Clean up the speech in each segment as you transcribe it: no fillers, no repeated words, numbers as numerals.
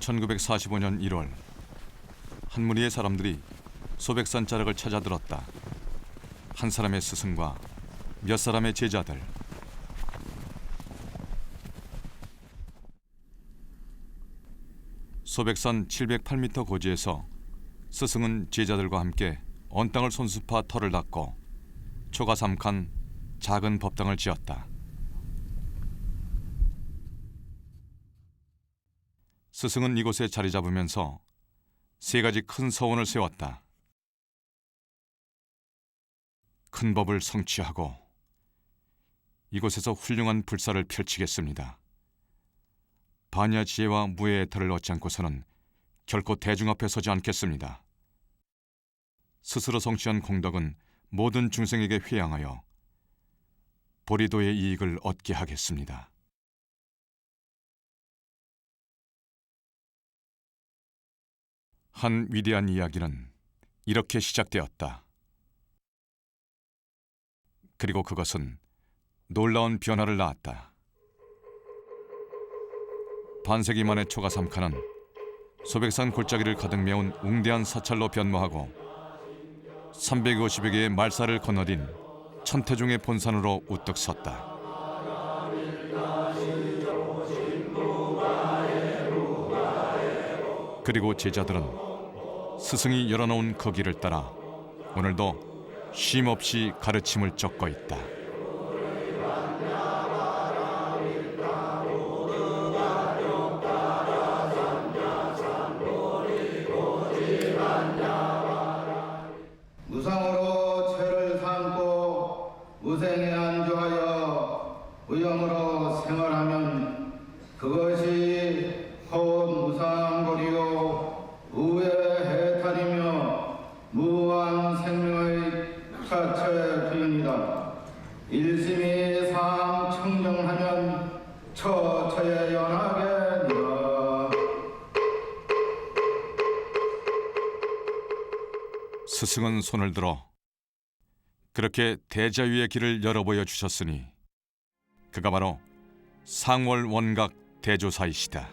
1945년 1월 한 무리의 사람들이 소백산 자락을 찾아들었다. 한 사람의 스승과 몇 사람의 제자들. 소백산 708m 고지에서 스승은 제자들과 함께 언 땅을 손수파 터를 닦고 초가 3칸 작은 법당을 지었다. 스승은 이곳에 자리 잡으면서 세 가지 큰 서원을 세웠다. 큰 법을 성취하고 이곳에서 훌륭한 불사를 펼치겠습니다. 반야 지혜와 무예의 터를 얻지 않고서는 결코 대중 앞에 서지 않겠습니다. 스스로 성취한 공덕은 모든 중생에게 회양하여 보리도의 이익을 얻게 하겠습니다. 한 위대한 이야기는 이렇게 시작되었다. 그리고 그것은 놀라운 변화를 낳았다. 반세기 만에 초가 3칸은 소백산 골짜기를 가득 메운 웅대한 사찰로 변모하고 350여 개의 말사를 건너뛴 천태종의 본산으로 우뚝 섰다. 그리고 제자들은 스승이 열어놓은 그 길을 따라 오늘도 쉼없이 가르침을 쫓고 있다. 무상으로 죄를 삼고 무생에 안주하여 의형으로 생활하면 그것이 곧 무상고리요 우회해탈이며 무한 생명의 자체 부인이다. 일심이 상청정하면 처처에 연하게 되라. 스승은 손을 들어 그렇게 대자유의 길을 열어보여 주셨으니 그가 바로 상월원각 대조사이시다.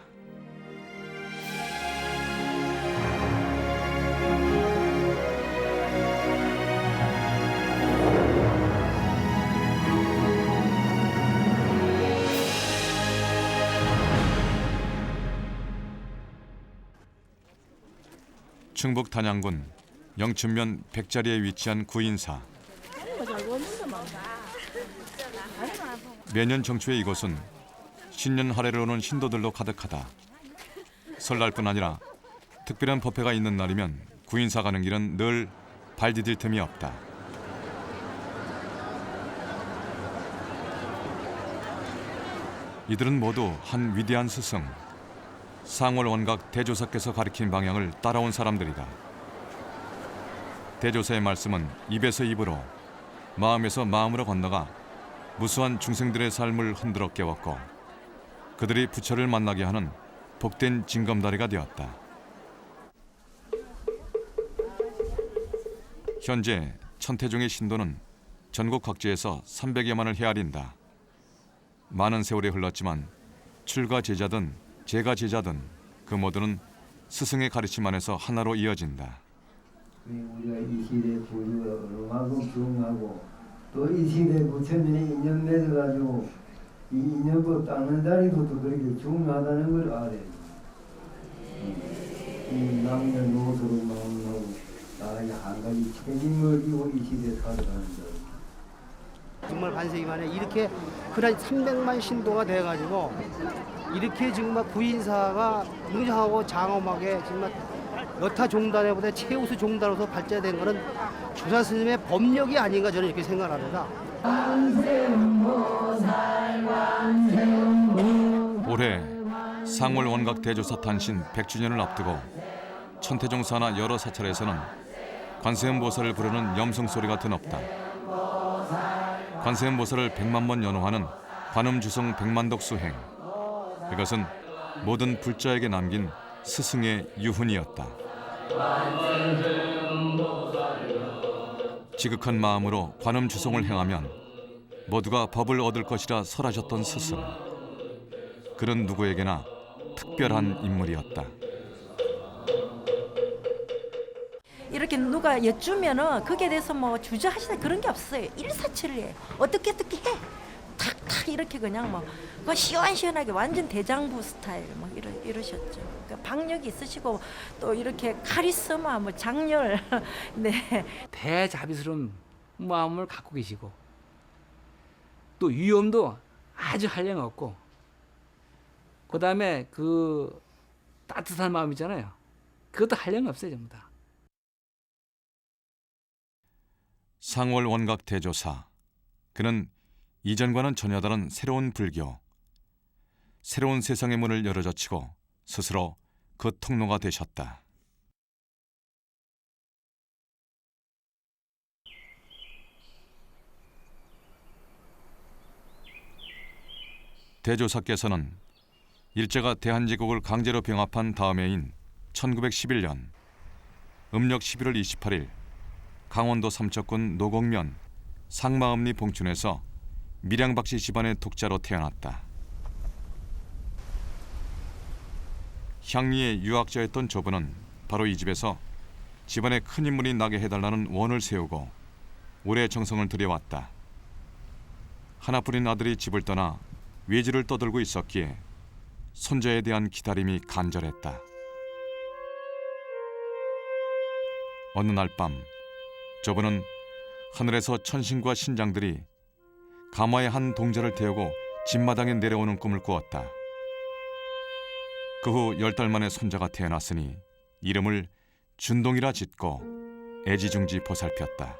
충북 단양군 영춘면 백자리에 위치한 구인사. 매년 정초에 이곳은 신년 할애를 오는 신도들로 가득하다. 설날뿐 아니라 특별한 법회가 있는 날이면 구인사 가는 길은 늘 발 디딜 틈이 없다. 이들은 모두 한 위대한 스승, 상월원각 대조사께서 가리킨 방향을 따라온 사람들이다. 대조사의 말씀은 입에서 입으로, 마음에서 마음으로 건너가 무수한 중생들의 삶을 흔들어 깨웠고 그들이 부처를 만나게 하는 복된 징검다리가 되었다. 현재 천태종의 신도는 전국 각지에서 300여만을 헤아린다. 많은 세월이 흘렀지만 출가 제자든 제가 제자든 그 모두는 스승의 가르침 안에서 하나로 이어진다. 우리가 이 시대에 부유하고 중하고 또 이 시대에 부처님이 인연 맺어가지고 이 인연법 닦는 자리부터 그렇게 중요하다는 걸 알아야 이 남녀 노소로 마음하고 나의 한 가지 책임을 지고 이 시대에 살아가는 자. 정말 반세기 만에 이렇게 그런 300만 신도가 돼가지고 이렇게 정말 구인사가 웅장하고 장엄하게 정말 여타 종단에보다 최우수 종단으로서 발전된 것은 조사 스님의 법력이 아닌가 저는 이렇게 생각합니다. 올해 상월원각 대조사 탄신 100주년을 앞두고 천태종 산하 여러 사찰에서는 관세음보살을 부르는 염성소리가 드높다. 관세음보살을 100만 번 연호하는 관음주성 백만덕 수행. 이것은 모든 불자에게 남긴 스승의 유훈이었다. 지극한 마음으로 관음주성을 행하면 모두가 법을 얻을 것이라 설하셨던 스승. 그런 누구에게나 특별한 인물이었다. 이렇게 누가 여쭈면은 거기에 대해서 뭐 주저하시다 그런 게 없어요. 일사천리해. 어떻게 해. 탁탁 이렇게 그냥 뭐 그거 시원시원하게 완전 대장부 스타일 뭐 이러셨죠. 그러니까 박력이 있으시고 또 이렇게 카리스마 뭐 장렬 네. 대자비스러운 마음을 갖고 계시고 또 위엄도 아주 한량 없고 그다음에 그 따뜻한 마음이잖아요. 그것도 한량 없어요, 전부 다. 상월 원각 대조사. 그는 이전과는 전혀 다른 새로운 불교, 새로운 세상의 문을 열어젖히고 스스로 그 통로가 되셨다. 대조사께서는 일제가 대한제국을 강제로 병합한 다음 해인 1911년 음력 11월 28일 강원도 삼척군 노곡면 상마읍리 봉춘에서 밀양박씨 집안의 독자로 태어났다. 향리의 유학자였던 조부는 바로 이 집에서 집안에 큰 인물이 나게 해달라는 원을 세우고 오래 정성을 들여왔다. 하나뿐인 아들이 집을 떠나 외지를 떠돌고 있었기에 손자에 대한 기다림이 간절했다. 어느 날 밤 조부는 하늘에서 천신과 신장들이 가마의 한 동자를 태우고 집마당에 내려오는 꿈을 꾸었다. 그 후 10달 만에 손자가 태어났으니 이름을 준동이라 짓고 애지중지 보살폈다.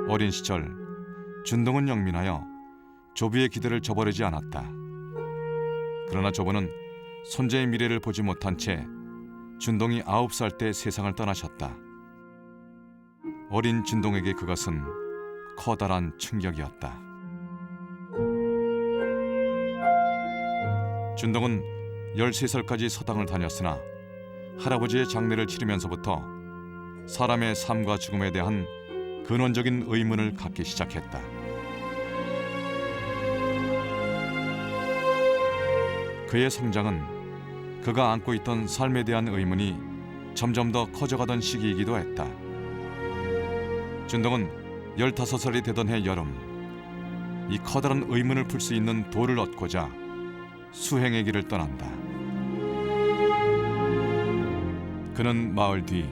어린 시절 준동은 영민하여 조부의 기대를 저버리지 않았다. 그러나 조부는 손자의 미래를 보지 못한 채 준동이 9살 때 세상을 떠나셨다. 어린 준동에게 그것은 커다란 충격이었다. 준동은 13살까지 서당을 다녔으나 할아버지의 장례를 치르면서부터 사람의 삶과 죽음에 대한 근원적인 의문을 갖기 시작했다. 그의 성장은 그가 안고 있던 삶에 대한 의문이 점점 더 커져가던 시기이기도 했다. 준동은 15살이 되던 해 여름 이 커다란 의문을 풀 수 있는 돌을 얻고자 수행의 길을 떠난다. 그는 마을 뒤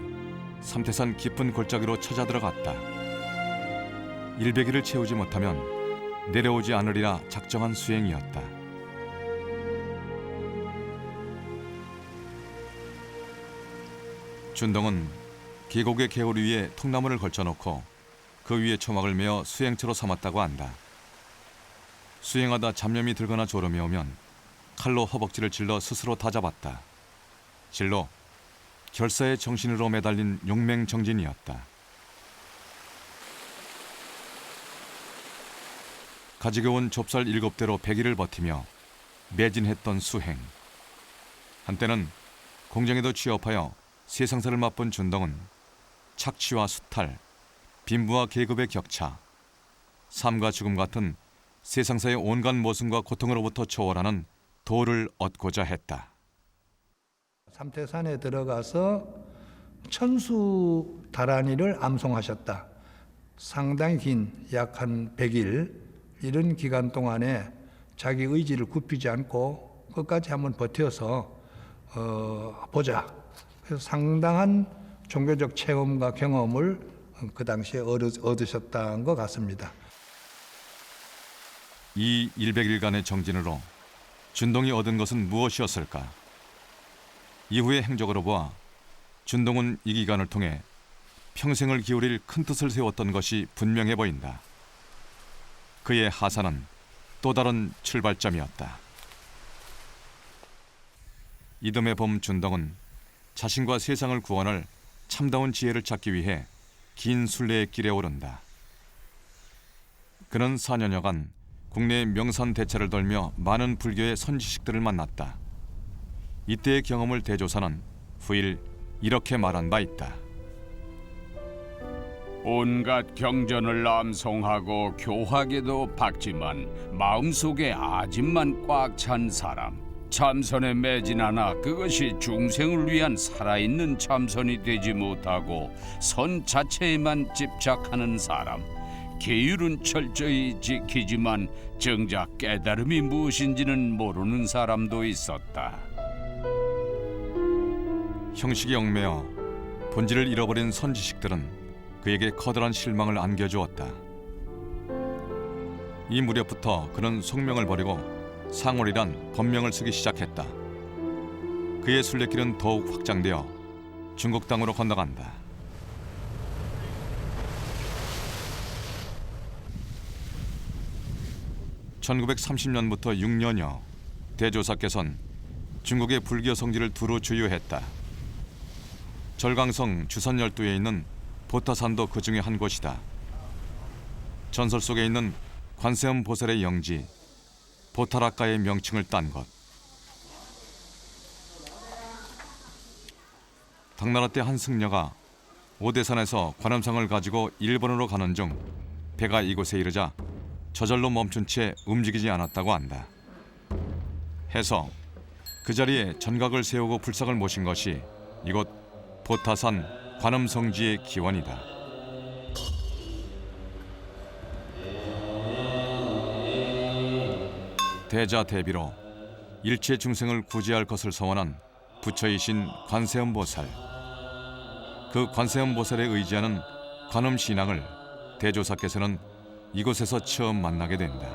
삼태산 깊은 골짜기로 찾아들어갔다. 100일을 채우지 못하면 내려오지 않으리라 작정한 수행이었다. 준동은 계곡의 개울 위에 통나무를 걸쳐놓고 그 위에 초막을 메어 수행처로 삼았다고 한다. 수행하다 잡념이 들거나 졸음이 오면 칼로 허벅지를 찔러 스스로 다잡았다. 실로 결사의 정신으로 매달린 용맹정진이었다. 가지고 온 좁쌀 7대로 100일을 버티며 매진했던 수행. 한때는 공장에도 취업하여 세상사를 맛본 준동은 착취와 수탈, 빈부와 계급의 격차, 삶과 죽음 같은 세상사의 온갖 모순과 고통으로부터 초월하는 도를 얻고자 했다. 삼태산에 들어가서 천수 다란이를 암송하셨다. 상당히 긴 약 한 100일 이런 기간 동안에 자기 의지를 굽히지 않고 끝까지 한번 버텨서 보자. 그래서 상당한 종교적 체험과 경험을 그 당시에 얻으셨다는 것 같습니다. 이 100일간의 정진으로 준동이 얻은 것은 무엇이었을까? 이후의 행적으로 보아 준동은 이 기간을 통해 평생을 기울일 큰 뜻을 세웠던 것이 분명해 보인다. 그의 하사는 또 다른 출발점이었다. 이듬해 봄 준동은 자신과 세상을 구원할 참다운 지혜를 찾기 위해 긴 순례의 길에 오른다. 그는 4년여간 국내의 명산 대차를 돌며 많은 불교의 선지식들을 만났다. 이때의 경험을 대조사는 후일 이렇게 말한 바 있다. 온갖 경전을 암송하고 교화계도 박지만 마음속에 아집만 꽉 찬 사람, 참선에 매진하나 그것이 중생을 위한 살아있는 참선이 되지 못하고 선 자체에만 집착하는 사람, 계율은 철저히 지키지만 정작 깨달음이 무엇인지는 모르는 사람도 있었다. 형식에 얽매여 본질을 잃어버린 선지식들은 그에게 커다란 실망을 안겨주었다. 이 무렵부터 그는 속명을 버리고 상월이란 법명을 쓰기 시작했다. 그의 순례길은 더욱 확장되어 중국 땅으로 건너간다. (1930년부터 6년여) 대조사께서는 중국의 불교 성지를 두루 주유했다. 절강성 주선열도에 있는 보타산도 그 중에 한 곳이다. 전설 속에 있는 관세음 보살의 영지 보타라카의 명칭을 딴 것. 당나라 때 한 승려가 오대산에서 관음상을 가지고 일본으로 가는 중 배가 이곳에 이르자 저절로 멈춘 채 움직이지 않았다고 한다. 해서 그 자리에 전각을 세우고 불상을 모신 것이 이곳 보타산 관음성지의 기원이다. 대자 대비로 일체 중생을 구제할 것을 서원한 부처이신 관세음보살. 그 관세음보살에 의지하는 관음신앙을 대조사께서는 이곳에서 처음 만나게 된다.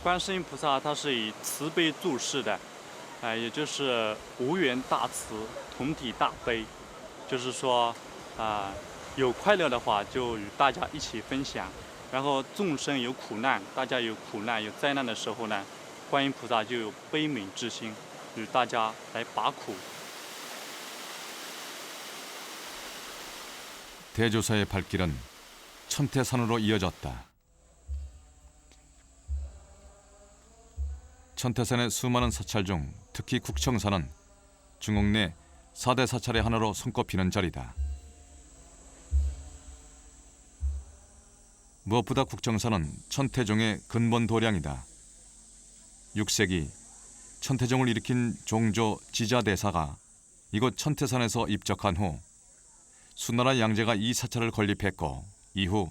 观世音菩萨他是以慈悲住世的，也就是无缘大慈，同体大悲，就是说有快乐的话就与大家一起分享，然后众生有苦难，大家有苦难有灾难的时候呢，观音菩萨就有悲悯之心，与大家来拔苦。 대조사의 발길은 천태산으로 이어졌다. 천태산의 수많은 사찰 중 특히 국청산은 중국 내 4대 사찰의 하나로 손꼽히는 자리다. 무엇보다 국청산은 천태종의 근본 도량이다. 6세기 천태종을 일으킨 종조 지자대사가 이곳 천태산에서 입적한 후 수나라 양제가 이 사찰을 건립했고 이후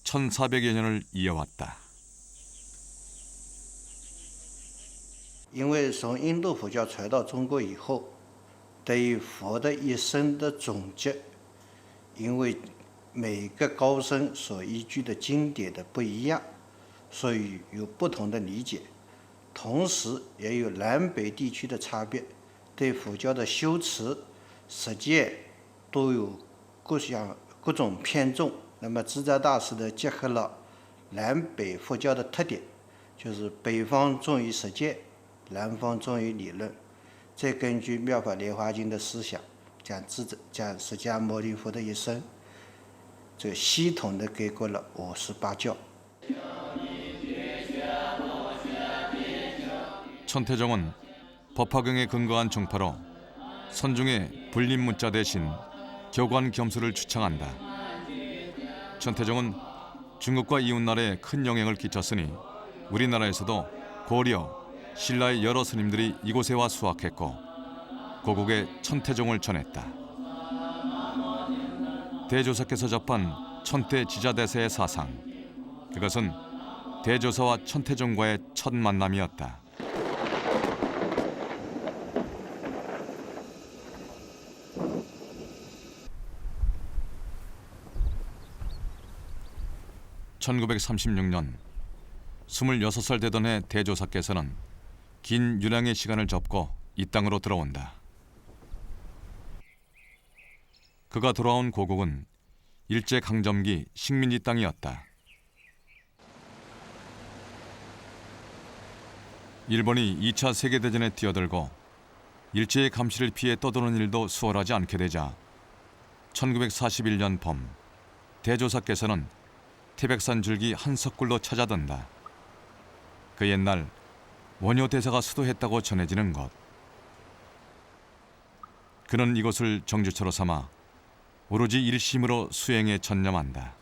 1400여 년을 이어왔다. 因为从印度佛教传到中国以后，对于佛的一生的总结，因为每个高僧所依据的经典的不一样，所以有不同的理解，同时也有南北地区的差别，对佛教的修持实践都有各种偏重。那么智者大师呢，结合了南北佛教的特点，就是北方重于实践，南方重于理论。再根据《妙法莲华经》的思想，讲释迦牟尼佛的一生，这系统的概括了58教。 천태종은 법화경에 근거한 종파로 선중의 불림문자 대신 교관 겸수를 추창한다. 천태종은 중국과 이웃나라에 큰 영향을 끼쳤으니 우리나라에서도 고려, 신라의 여러 스님들이 이곳에 와 수학했고 고국에 천태종을 전했다. 대조사께서 접한 천태 지자대사의 사상, 그것은 대조사와 천태종과의 첫 만남이었다. (1936년) 26살 되던 해 대조사께서는 긴 유랑의 시간을 접고 이 땅으로 들어온다. 그가 돌아온 고국은 일제강점기 식민지 땅이었다. 일본이 2차 세계대전에 뛰어들고 일제의 감시를 피해 떠도는 일도 수월하지 않게 되자 1941년 봄 대조사께서는 태백산 줄기 한석굴로 찾아든다. 그 옛날 원효 대사가 수도했다고 전해지는 곳. 그는 이곳을 정주처로 삼아 오로지 일심으로 수행에 전념한다.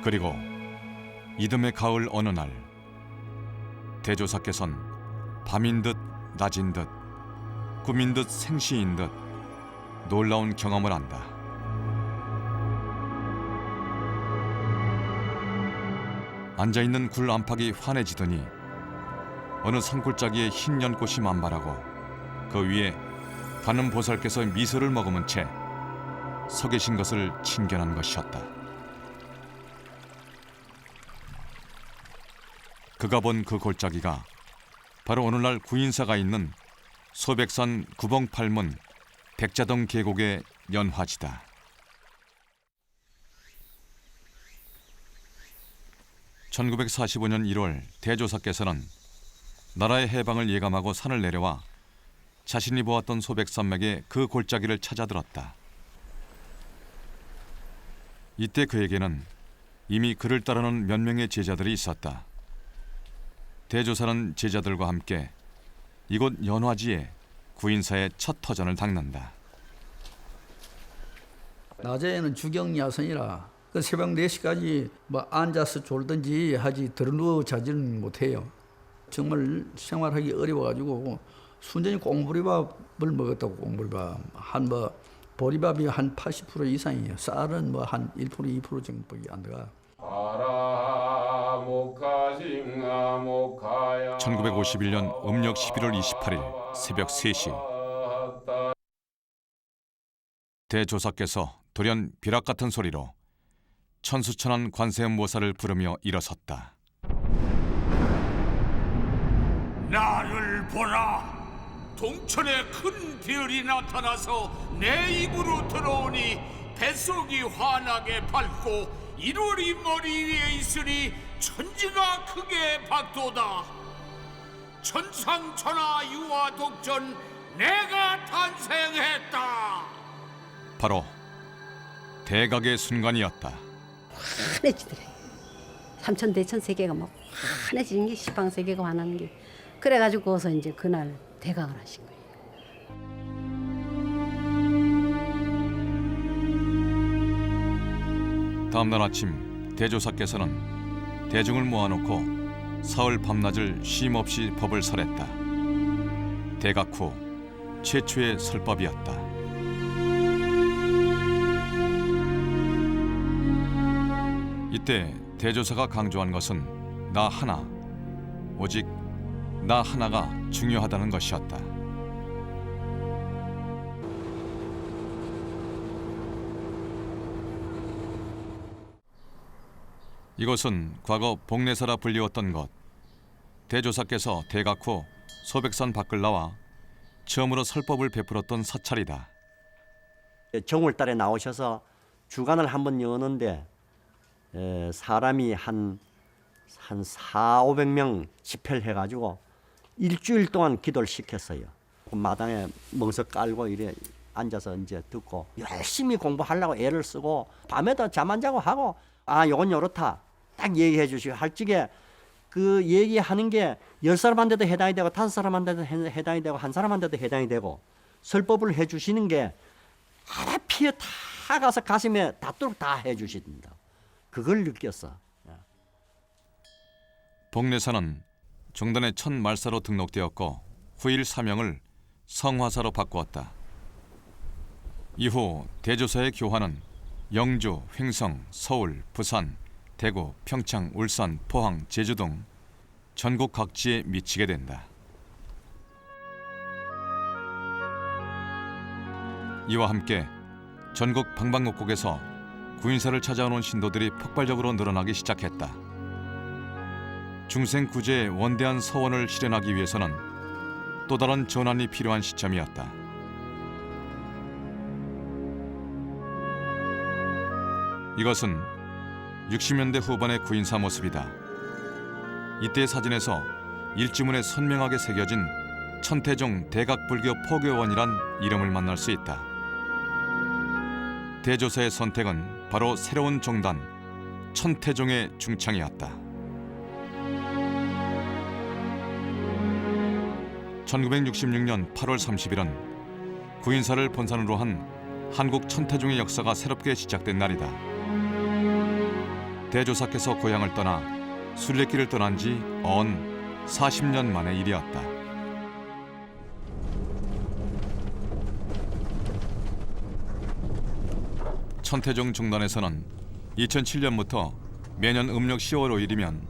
그리고 이듬해 가을 어느 날 대조사께선 밤인 듯 낮인 듯 꿈인 듯 생시인 듯 놀라운 경험을 한다. 앉아있는 굴 안팎이 환해지더니 어느 산골짜기에 흰 연꽃이 만발하고 그 위에 가는 보살께서 미소를 머금은 채 서 계신 것을 친견한 것이었다. 그가 본 그 골짜기가 바로 오늘날 구인사가 있는 소백산 구봉팔문 백자동 계곡의 연화지다. (1945년 1월) 대조사께서는 나라의 해방을 예감하고 산을 내려와 자신이 보았던 소백산맥의 그 골짜기를 찾아들었다. 이때 그에게는 이미 그를 따르는 몇 명의 제자들이 있었다. 대조사는 제자들과 함께 이곳 연화지에 구인사의 첫 터전을 닦는다. 낮에는 주경야선이라 그 새벽 4시까지 뭐 앉아서 졸든지 하지 들어누워 자지는 못해요. 정말 생활하기 어려워가지고 순전히 꽁보리밥을 먹었다고. 꽁보리밥 한 뭐 보리밥이 한 80% 이상이에요. 쌀은 뭐 한 1% 2% 정도밖에 안 들어가. 1951년 음력 11월 28일 새벽 3시 대조사께서 돌연 비락 같은 소리로 천수천한 관세음보살을 부르며 일어섰다. 나를 보라. 동천에 큰 별이 나타나서 내 입으로 들어오니 뱃속이 환하게 밝고 1월이 머리 위에 있으니 천지가 크게 밝도다. 천상천하 유화독전 내가 탄생했다. 바로 대각의 순간이었다. 환해지더래. 삼천대천 세계가 막 환해지는 게 시방세계가 환한 게. 그래가지고 거기서 이제 그날 대각을 하신 거예요. 다음 날 아침 대조사께서는 대중을 모아놓고 사흘 밤낮을 쉼없이 법을 설했다. 대각 후 최초의 설법이었다. 이때 대조사가 강조한 것은 나 하나, 오직 나 하나가 중요하다는 것이었다. 이곳은 과거 복례사라 불리웠던 곳. 대조사께서 대각 후 소백산 밖을 나와 처음으로 설법을 베풀었던 사찰이다. 정월달에 나오셔서 주간을 한번 여는데 사람이 한 400-500명 집회를 해가지고 일주일 동안 기도를 시켰어요. 마당에 멍석 깔고 이래 앉아서 이제 듣고 열심히 공부하려고 애를 쓰고 밤에도 잠 안 자고 하고 요건 요렇다 딱 얘기해 주시고 할지게 그 얘기하는 게 10사람한테도 해당이 되고 5사람한테도 해당이 되고 1사람한테도 해당이 되고 설법을 해 주시는 게 하나 피어 다 가서 가슴에 닿도록 다 해 주신다. 그걸 느꼈어. 복례사는 종단의 첫 말사로 등록되었고 후일 사명을 성화사로 바꾸었다. 이후 대조사의 교화는 영주, 횡성, 서울, 부산, 대구, 평창, 울산, 포항, 제주 등 전국 각지에 미치게 된다. 이와 함께 전국 방방곡곡에서 구인사를 찾아오는 신도들이 폭발적으로 늘어나기 시작했다. 중생구제의 원대한 서원을 실현하기 위해서는 또 다른 전환이 필요한 시점이었다. 이것은 60년대 후반의 구인사 모습이다. 이때 사진에서 일지문에 선명하게 새겨진 천태종 대각불교 포교원이란 이름을 만날 수 있다. 대조사의 선택은 바로 새로운 종단 천태종의 중창이었다. 1966년 8월 30일은 구인사를 본산으로 한 한국 천태종의 역사가 새롭게 시작된 날이다. 대조사께서 고향을 떠나 순례길을 떠난 지 언 40년 만의 일이었다. 천태종 종단에서는 2007년부터 매년 음력 10월 5일이면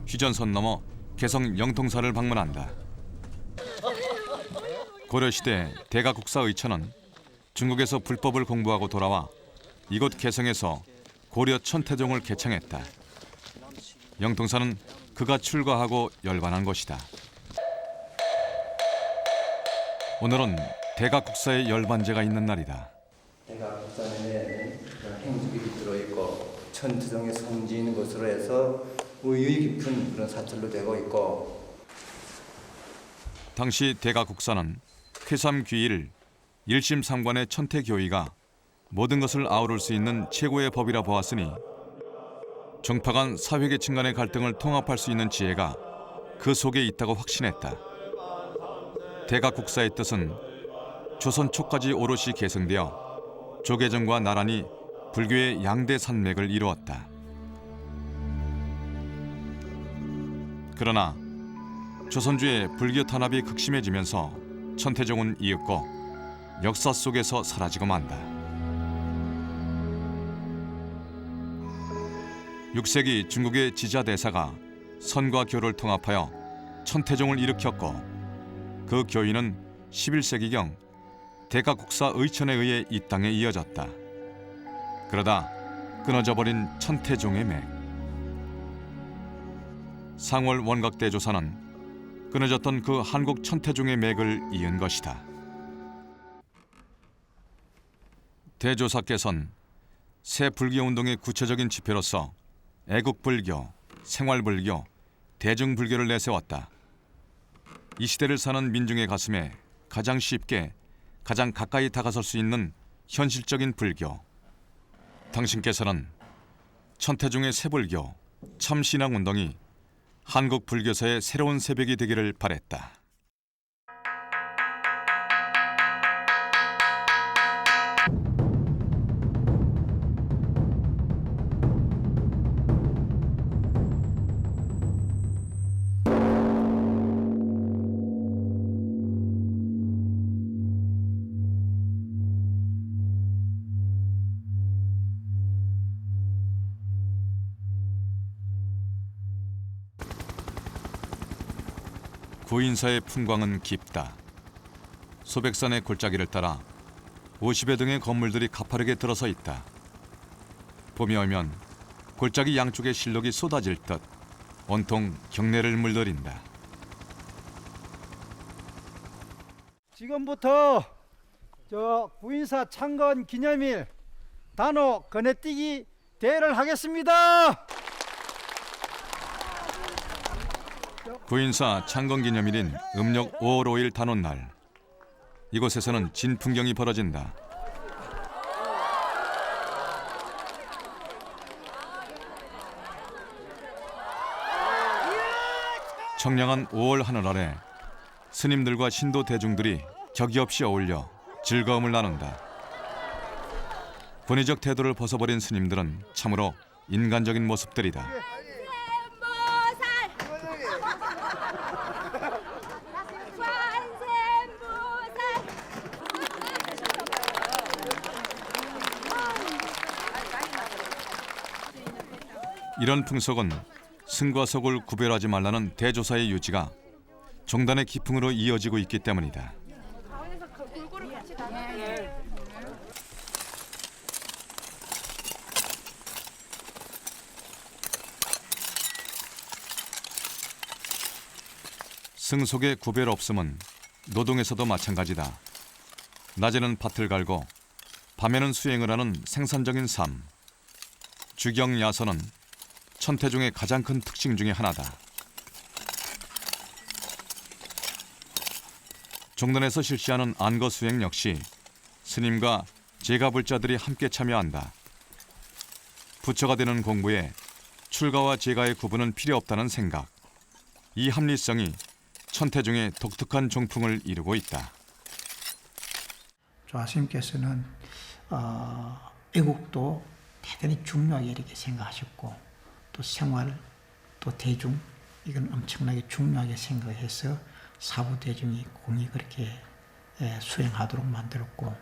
휴전선 넘어 개성 영통사를 방문한다. 고려시대 대가국사 의천은 중국에서 불법을 공부하고 돌아와 이곳 개성에서 고려 천태종을 개창했다. 영통사는 그가 출가하고 열반한 곳이다. 오늘은 대가국사의 열반제가 있는 날이다. 대가국사에는 행주길이 들어있고 천태종의 성지인 곳으로 해서 의의 깊은 그런 사찰로 되고 있고, 당시 대가국사는 쾌삼귀일 1심 3관의 천태교의가 모든 것을 아우를 수 있는 최고의 법이라 보았으니 종파 간 사회계층 간의 갈등을 통합할 수 있는 지혜가 그 속에 있다고 확신했다. 대가국사의 뜻은 조선 초까지 오롯이 계승되어 조계종과 나란히 불교의 양대 산맥을 이루었다. 그러나 조선주의 불교 탄압이 극심해지면서 천태종은 이윽고 역사 속에서 사라지고 만다. 6세기 중국의 지자대사가 선과 교를 통합하여 천태종을 일으켰고, 그 교의는 11세기경 대가국사 의천에 의해 이 땅에 이어졌다. 그러다 끊어져 버린 천태종의 맥. 상월 원각대조사는 끊어졌던 그 한국 천태종의 맥을 이은 것이다. 대조사께서는 새 불교운동의 구체적인 지표로서 애국불교, 생활불교, 대중불교를 내세웠다. 이 시대를 사는 민중의 가슴에 가장 쉽게, 가장 가까이 다가설 수 있는 현실적인 불교. 당신께서는 천태종의 새불교, 참신앙운동이 한국 불교사의 새로운 새벽이 되기를 바랬다. 구인사의 풍광은 깊다. 소백산의 골짜기를 따라 50여 등의 건물들이 가파르게 들어서 있다. 봄이 오면 골짜기 양쪽에 실록이 쏟아질 듯 온통 경내를 물들인다. 지금부터 저 구인사 창건 기념일 단오 건너뛰기 대회를 하겠습니다. 구인사 창건기념일인 음력 5월 5일 단오날, 이곳에서는 진풍경이 벌어진다. 청량한 5월 하늘 아래 스님들과 신도 대중들이 격이 없이 어울려 즐거움을 나눈다. 권위적 태도를 벗어버린 스님들은 참으로 인간적인 모습들이다. 이런 풍속은 승과 속을 구별하지 말라는 대조사의 유지가 종단의 기풍으로 이어지고 있기 때문이다. 승속의 구별 없음은 노동에서도 마찬가지다. 낮에는 밭을 갈고 밤에는 수행을 하는 생산적인 삶. 주경야선은 천태종의 가장 큰 특징 중에 하나다. 종단에서 실시하는 안거 수행 역시 스님과 제가불자들이 함께 참여한다. 부처가 되는 공부에 출가와 제가의 구분은 필요 없다는 생각. 이 합리성이 천태종의 독특한 종풍을 이루고 있다. 조아스님께서는 애국도 대단히 중요하게 이렇게 생각하셨고, 또 생활, 또 대중 이건 엄청나게 중요하게 생각해서 사부대중이 공이 그렇게 수행하도록 만들었고,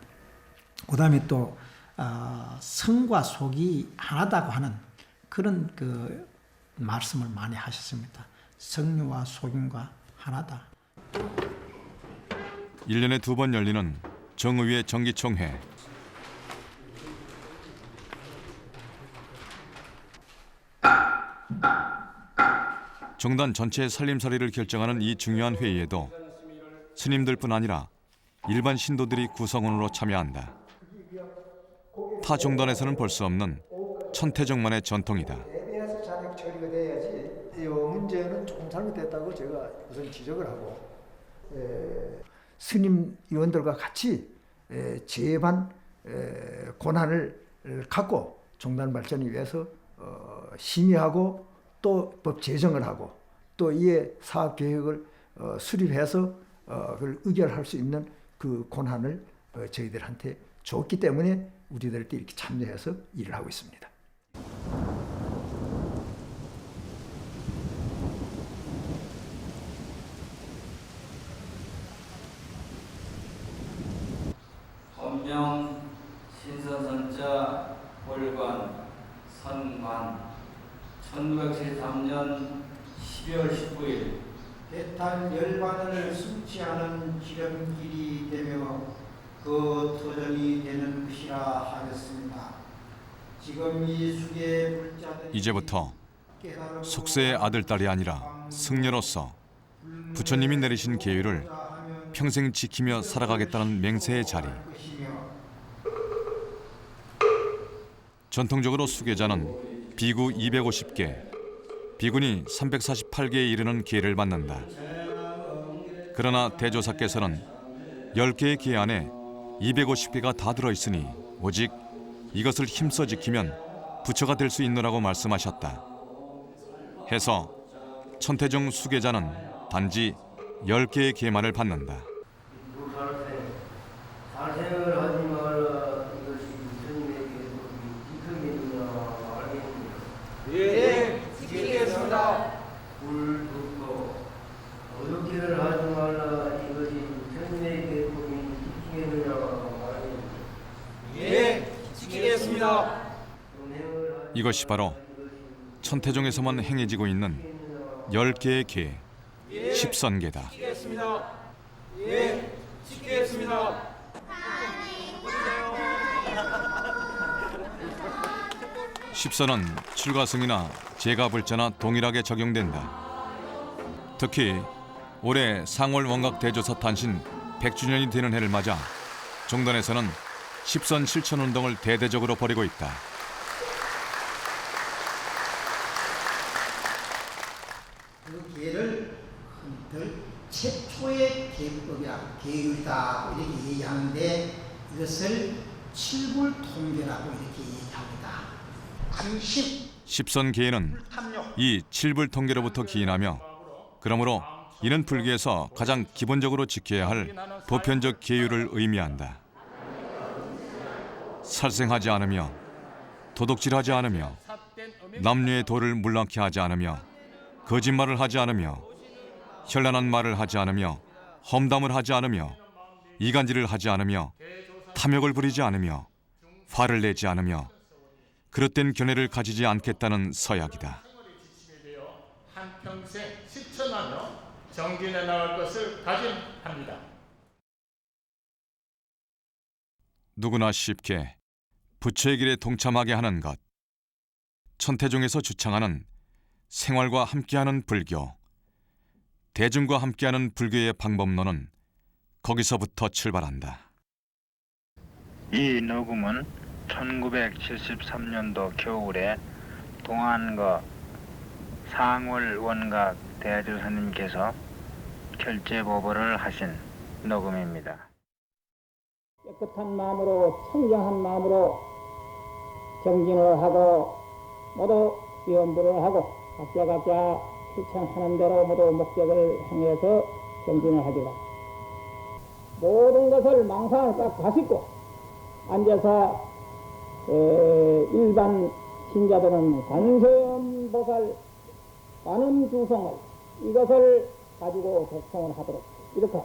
그다음에 또 성과 속이 하나다고 하는 그런 그 말씀을 많이 하셨습니다. 성유와 속인과 하나다. 1년에 2번 열리는 정의회 정기총회. 정단 전체의 살림살이를 결정하는 이 중요한 회의에도 스님들뿐 아니라 일반 신도들이 구성원으로 참여한다. 타 정단에서는 볼 수 없는 천태정만의 전통이다. 대비해서 잔액 처리가 돼야지. 이 문제는 조금 잘못됐다고 제가 우선 지적을 하고, 스님 의원들과 같이 재반 권한을 갖고 종단 발전을 위해서 심의하고 또 법 제정을 하고 또 이에 사업 계획을 수립해서 그걸 의결할 수 있는 그 권한을 저희들한테 줬기 때문에 우리들도 이렇게 참여해서 일을 하고 있습니다. 헌명 신서선자 월관 선관 1973년 12월 19일 대탄 열반을 숙지하는 기념길이 되며 그 터전이 되는 것이라 하였습니다. 지금 이 숙의 불자들이 이제부터 속세의 아들딸이 아니라 승려로서 부처님이 내리신 계율을 평생 지키며 살아가겠다는 맹세의 자리. 전통적으로 수계자는 비구 250개, 비군이 348개에 이르는 계를 받는다. 그러나 대조사께서는 10개의 계 안에 250개가 다 들어있으니 오직 이것을 힘써 지키면 부처가 될 수 있노라고 말씀하셨다. 해서 천태종 수계자는 단지 10개의 계만을 받는다. 살생을 하지 말라. 이것이 스님에게 지킴이니라. 예, 지키겠습니다. 불붙고 어둡기를 하지 말라. 이것이 스님에게 지키겠느냐. 예, 지키겠습니다. 이것이 바로 천태종에서만 행해지고 있는 10개의 계, 십선계다. 지키겠습니다. 예, 지키겠습니다. 십선은 출가승이나 제가불자나 동일하게 적용된다. 특히 올해 상월 원각 대조사 탄신 100주년이 되는 해를 맞아 종단에서는 십선 실천 운동을 대대적으로 벌이고 있다. 그 계를 최초의 계법이라고 계율이다 이렇게 얘기하는데 이것을 칠불통계라고 이렇게 얘기합니다. 십선 계는 이 칠불통계로부터 기인하며 그러므로 이는 불교에서 가장 기본적으로 지켜야 할 보편적 계율을 의미한다. 살생하지 않으며 도둑질하지 않으며 남녀의 도를 물랑케 하지 않으며 거짓말을 하지 않으며 현란한 말을 하지 않으며 험담을 하지 않으며 이간질을 하지 않으며 탐욕을 부리지 않으며 화를 내지 않으며 그릇된 견해를 가지지 않겠다는 서약이다. 한평생 실천하며 정진해 나갈 것을 다짐합니다. 누구나 쉽게 부처의 길에 동참하게 하는 것. 천태종에서 주창하는 생활과 함께하는 불교. 대중과 함께하는 불교의 방법론은 거기서부터 출발한다. 이 녹음은 1973년도 겨울에 동안거 상월 원각 대조사님께서 결재보고를 하신 녹음입니다. 깨끗한 마음으로 청정한 마음으로 정진을 하고 모두 위험부를 하고 각자 실천하는 대로 모두 목적을 향해서 정진을 하기라. 모든 것을 망상을 딱 다스리고 앉아서 일반 신자들은 관세음보살 관음주성을 이것을 가지고 독송을 하도록 이렇게.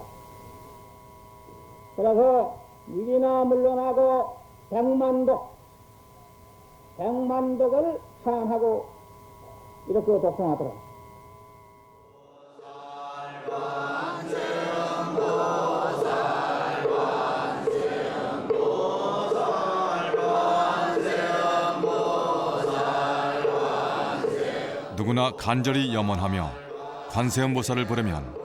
그래서 일이나 물러나고 백만독을 찬하고 이렇게 독송하도록. 누구나 간절히 염원하며 관세음보살을 부르면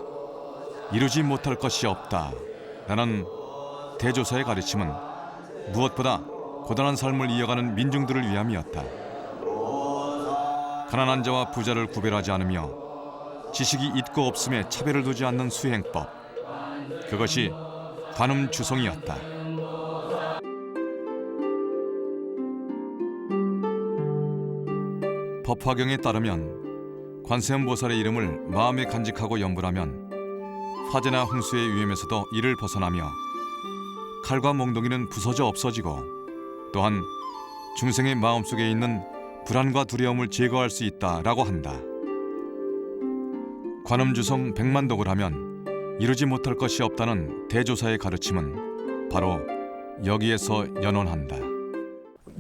이루지 못할 것이 없다 라는 대조사의 가르침은 무엇보다 고단한 삶을 이어가는 민중들을 위함이었다. 가난한 자와 부자를 구별하지 않으며 지식이 있고 없음에 차별을 두지 않는 수행법, 그것이 관음주성이었다. 법화경에 따르면 관세음보살의 이름을 마음에 간직하고 염불하면 화재나 홍수의 위험에서도 이를 벗어나며 칼과 몽둥이는 부서져 없어지고 또한 중생의 마음속에 있는 불안과 두려움을 제거할 수 있다라고 한다. 관음주성 백만독을 하면 이루지 못할 것이 없다는 대조사의 가르침은 바로 여기에서 연원한다.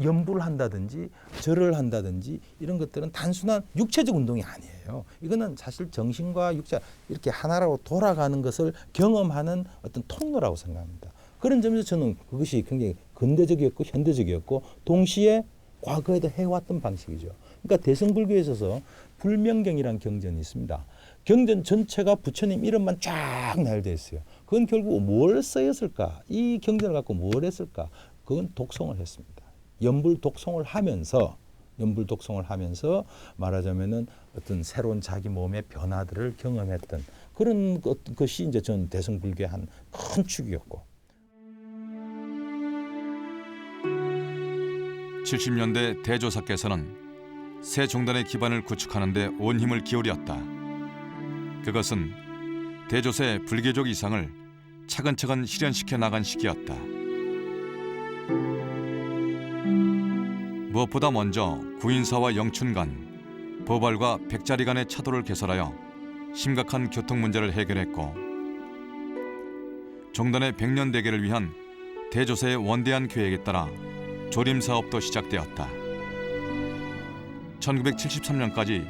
염불을 한다든지 절을 한다든지 이런 것들은 단순한 육체적 운동이 아니에요. 이거는 사실 정신과 육체 이렇게 하나로 돌아가는 것을 경험하는 어떤 통로라고 생각합니다. 그런 점에서 저는 그것이 굉장히 근대적이었고 현대적이었고 동시에 과거에도 해왔던 방식이죠. 그러니까 대승불교에 있어서 불명경이라는 경전이 있습니다. 경전 전체가 부처님 이름만 쫙 나열되어 있어요. 그건 결국 뭘 쓰였을까? 이 경전을 갖고 뭘 했을까? 그건 독송을 했습니다. 연불 독송을 하면서 말하자면은 어떤 새로운 자기 몸의 변화들을 경험했던 그런 것이 이제 전 대승불교의 한 큰 축이었고. 70년대 대조사께서는 새 종단의 기반을 구축하는 데 온 힘을 기울였다. 그것은 대조사의 불교적 이상을 차근차근 실현시켜 나간 시기였다. 무엇보다 먼저 구인사와 영춘 간, 보발과 백자리 간의 차도를 개설하여 심각한 교통 문제를 해결했고 종단의 100년 대계를 위한 대조사의 원대한 계획에 따라 조림 사업도 시작되었다. 1973년까지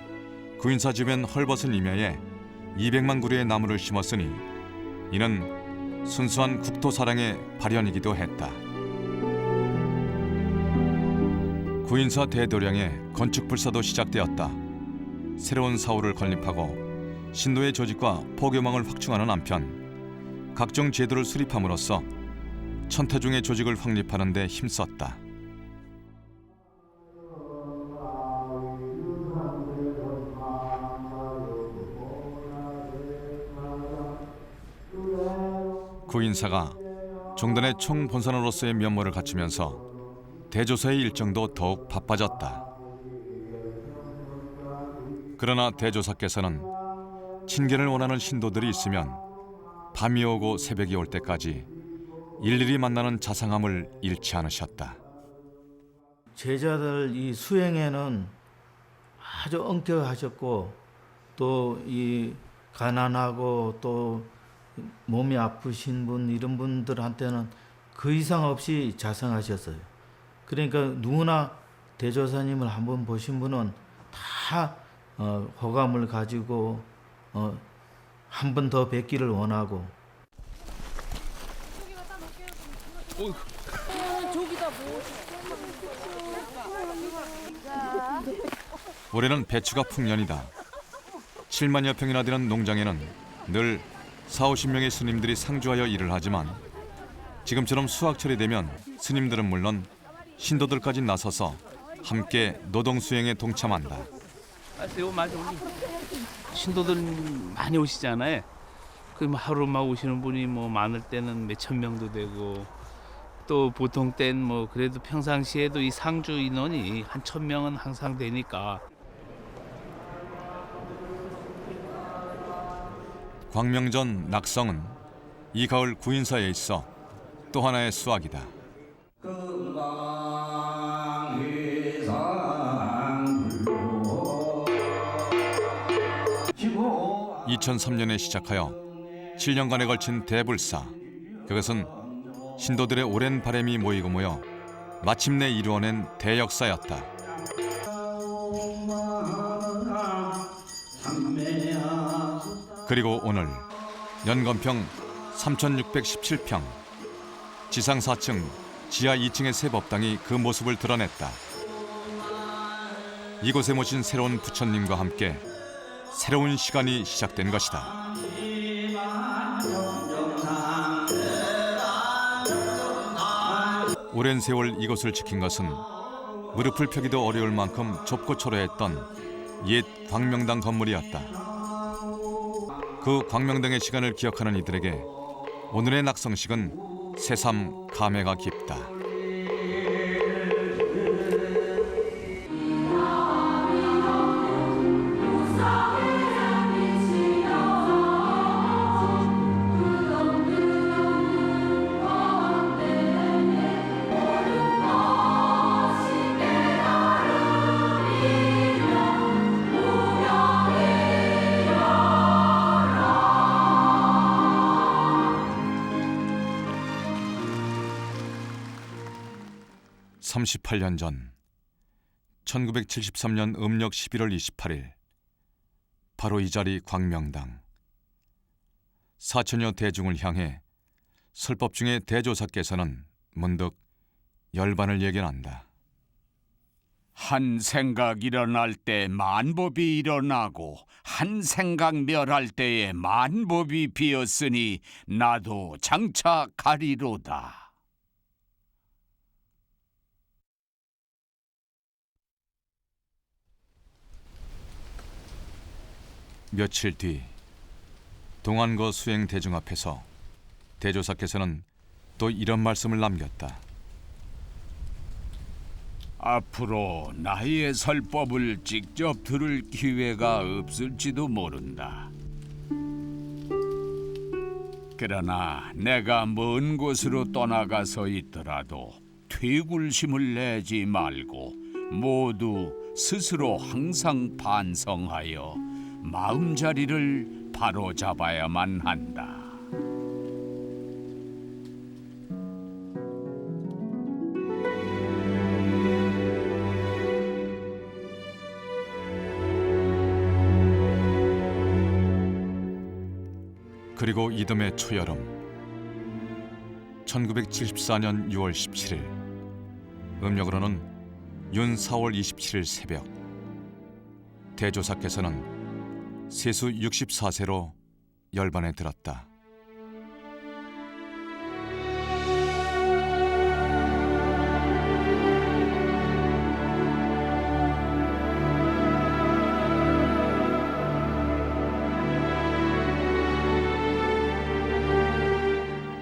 구인사 주변 헐벗은 임야에 200만 그루의 나무를 심었으니 이는 순수한 국토 사랑의 발현이기도 했다. 구인사 대도량의 건축 불사도 시작되었다. 새로운 사후를 건립하고 신도의 조직과 포교망을 확충하는 한편 각종 제도를 수립함으로써 천태중의 조직을 확립하는 데 힘썼다. 구인사가 종단의 총본산으로서의 면모를 갖추면서 대조사의 일정도 더욱 바빠졌다. 그러나 대조사께서는 친견을 원하는 신도들이 있으면 밤이 오고 새벽이 올 때까지 일일이 만나는 자상함을 잃지 않으셨다. 제자들 이 수행에는 아주 엄격하셨고 또 이 가난하고 또 몸이 아프신 분 이런 분들한테는 그 이상 없이 자상하셨어요. 그러니까 누구나 대조사님을 한번 보신 분은 다 호감을 가지고 한 번 더 뵙기를 원하고. 올해는 배추가 풍년이다. 7만여 평이나 되는 농장에는 늘 40~50명의 스님들이 상주하여 일을 하지만 지금처럼 수확철이 되면 스님들은 물론 신도들까지 나서서 함께 노동 수행에 동참한다. 신도들 많이 오시잖아요. 그럼 하루만 오시는 분이 뭐 많을 때는 몇천 명도 되고 또 보통 땐 뭐 그래도 평상시에도 이 상주 인원이 한 1000명은 항상 되니까. 광명전 낙성은 이 가을 구인사에 있어 또 하나의 수확이다. 금강위산 2003년에 시작하여 7년간에 걸친 대불사. 그것은 신도들의 오랜 바람이 모이고 모여 마침내 이루어낸 대역사였다. 그리고 오늘 연건평 3617평, 지상 4층, 지하 2층의 새 법당이 그 모습을 드러냈다. 이곳에 모신 새로운 부처님과 함께 새로운 시간이 시작된 것이다. 오랜 세월 이곳을 지킨 것은 무릎을 펴기도 어려울 만큼 좁고 초라했던 옛 광명당 건물이었다. 그 광명당의 시간을 기억하는 이들에게 오늘의 낙성식은 새삼 감회가 깊다. (38년) 전 1973년 음력 11월 28일 바로 이 자리 광명당. 4천여 대중을 향해 설법 중에 대조사께서는 문득 열반을 예견한다. 한 생각 일어날 때 만법이 일어나고 한 생각 멸할 때에 만법이 비었으니 나도 장차 가리로다. 며칠 뒤 동안거 수행 대중 앞에서 대조사께서는 또 이런 말씀을 남겼다. 앞으로 나의 설법을 직접 들을 기회가 없을지도 모른다. 그러나 내가 먼 곳으로 떠나가서 있더라도 퇴굴심을 내지 말고 모두 스스로 항상 반성하여 마음자리를 바로잡아야만 한다. 그리고 이듬해 초여름 1974년 6월 17일 음력으로는 윤 4월 27일 새벽 대조사께서는 세수 64세로 열반에 들었다.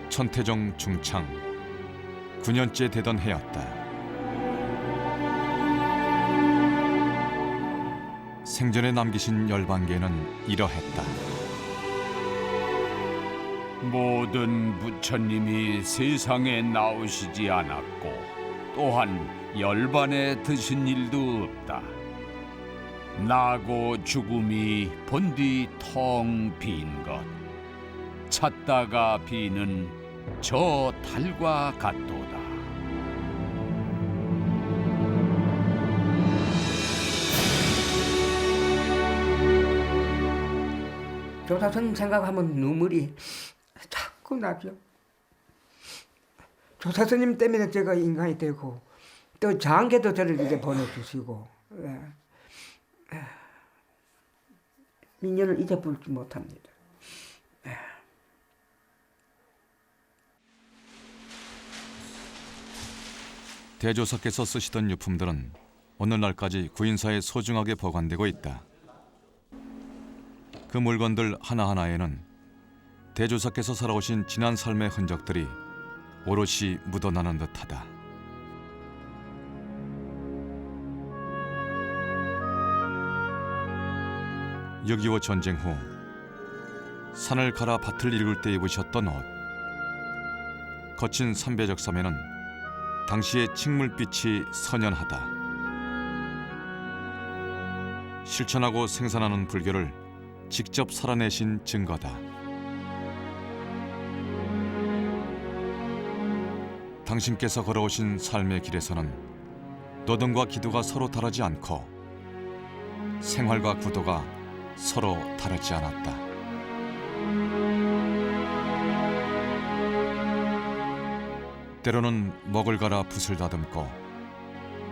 천태종 중창 9년째 되던 해였다. 생전에 남기신 열반계는 이러했다. 모든 부처님이 세상에 나오시지 않았고 또한 열반에 드신 일도 없다. 나고 죽음이 본디 텅 빈 것, 찾다가 비는 저 달과 같도다. 조사선 생각하면 눈물이 자꾸 나죠. 조사선님 때문에 제가 인간이 되고 또 장계도 저를 이제 보내주시고 민년을 잊어버리지 못합니다. 대조사께서 쓰시던 유품들은 오늘날까지 구인사에 소중하게 보관되고 있다. 그 물건들 하나하나에는 대조사께서 살아오신 지난 삶의 흔적들이 오롯이 묻어나는 듯하다. (6.25) 전쟁 후 산을 갈아 밭을 일굴 때 입으셨던 옷. 거친 삼배적삼에는 당시의 칡물빛이 선연하다. 실천하고 생산하는 불교를 직접 살아내신 증거다. 당신께서 걸어오신 삶의 길에서는 노동과 기도가 서로 다르지 않고 생활과 구도가 서로 다르지 않았다. 때로는 먹을 갈아 붓을 다듬고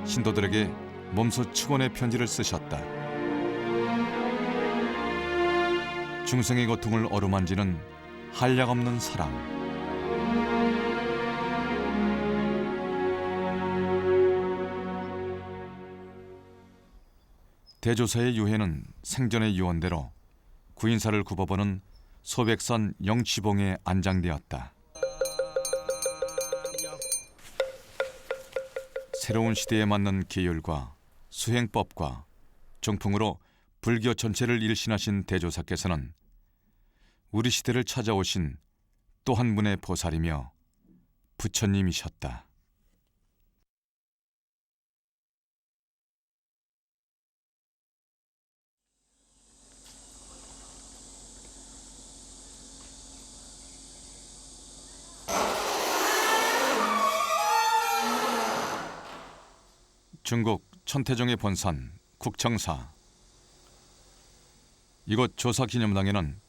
신도들에게 몸소 축원의 편지를 쓰셨다. 중생의 고통을 어루만지는 한량없는 사랑. 대조사의 유해는 생전의 유언대로 구인사를 굽어보는 소백산 영취봉에 안장되었다. 새로운 시대에 맞는 계율과 수행법과 정풍으로 불교 전체를 일신하신 대조사께서는 우리 시대를 찾아오신 또 한 분의 보살이며 부처님이셨다. 중국 천태종의 본산 국청사. 이곳 조사기념당에는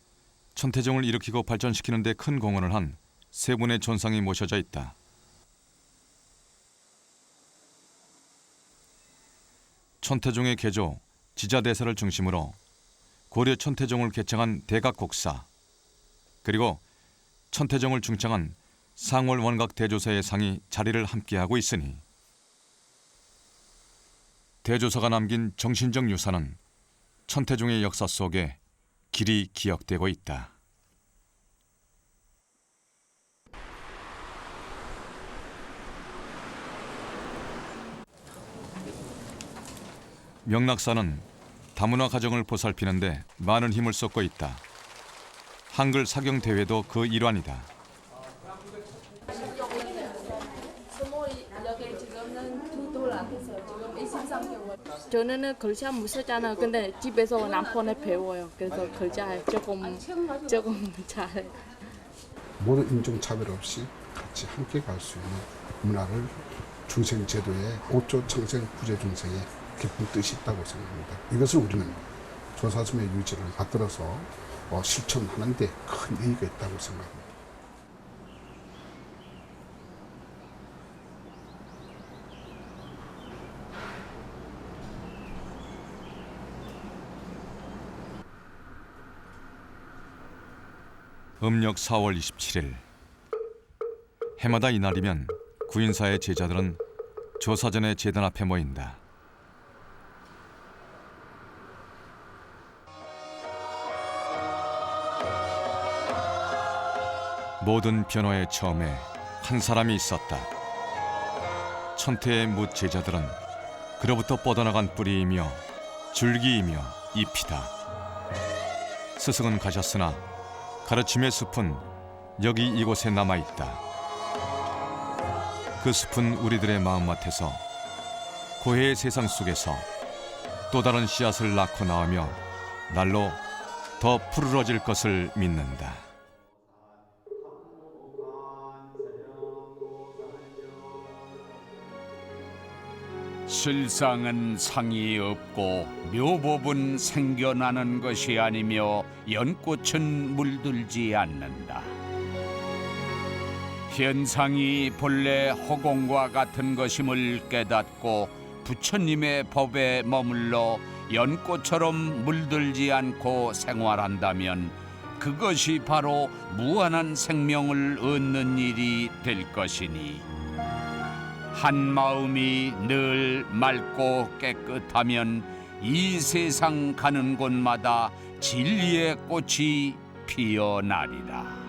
천태종을 일으키고 발전시키는 데 큰 공헌을 한 세 분의 존상이 모셔져 있다. 천태종의 계조 지자대사를 중심으로 고려 천태종을 개창한 대각곡사, 그리고 천태종을 중창한 상월 원각 대조사의 상이 자리를 함께하고 있으니 대조사가 남긴 정신적 유산은 천태종의 역사 속에 길이 기억되고 있다. 명락사는 다문화 가정을 보살피는데 많은 힘을 쏟고 있다. 한글 사경 대회도 그 일환이다. 저는 글자 못 쓰잖아요. 근데 집에서 남편을 배워요. 그래서 글자 조금 잘해. 모든 인종차별 없이 같이 함께 갈 수 있는 문화를 중생제도의 5조 청생 부재중생의 깊은 뜻이 있다고 생각합니다. 이것을 우리는 조사스의 유지를 받들어서 실천하는 데 큰 의의가 있다고 생각합니다. 음력 4월 27일. 해마다 이날이면 구인사의 제자들은 조사전의 제단 앞에 모인다. 모든 변화의 처음에 한 사람이 있었다. 천태의 뭇 제자들은 그로부터 뻗어나간 뿌리이며 줄기이며 잎이다. 스승은 가셨으나 가르침의 숲은 여기 이곳에 남아있다. 그 숲은 우리들의 마음밭에서 고해의 세상 속에서 또 다른 씨앗을 낳고 나오며 날로 더 푸르러질 것을 믿는다. 실상은 상이 없고 묘법은 생겨나는 것이 아니며 연꽃은 물들지 않는다. 현상이 본래 허공과 같은 것임을 깨닫고 부처님의 법에 머물러 연꽃처럼 물들지 않고 생활한다면 그것이 바로 무한한 생명을 얻는 일이 될 것이니 한 마음이 늘 맑고 깨끗하면 이 세상 가는 곳마다 진리의 꽃이 피어나리라.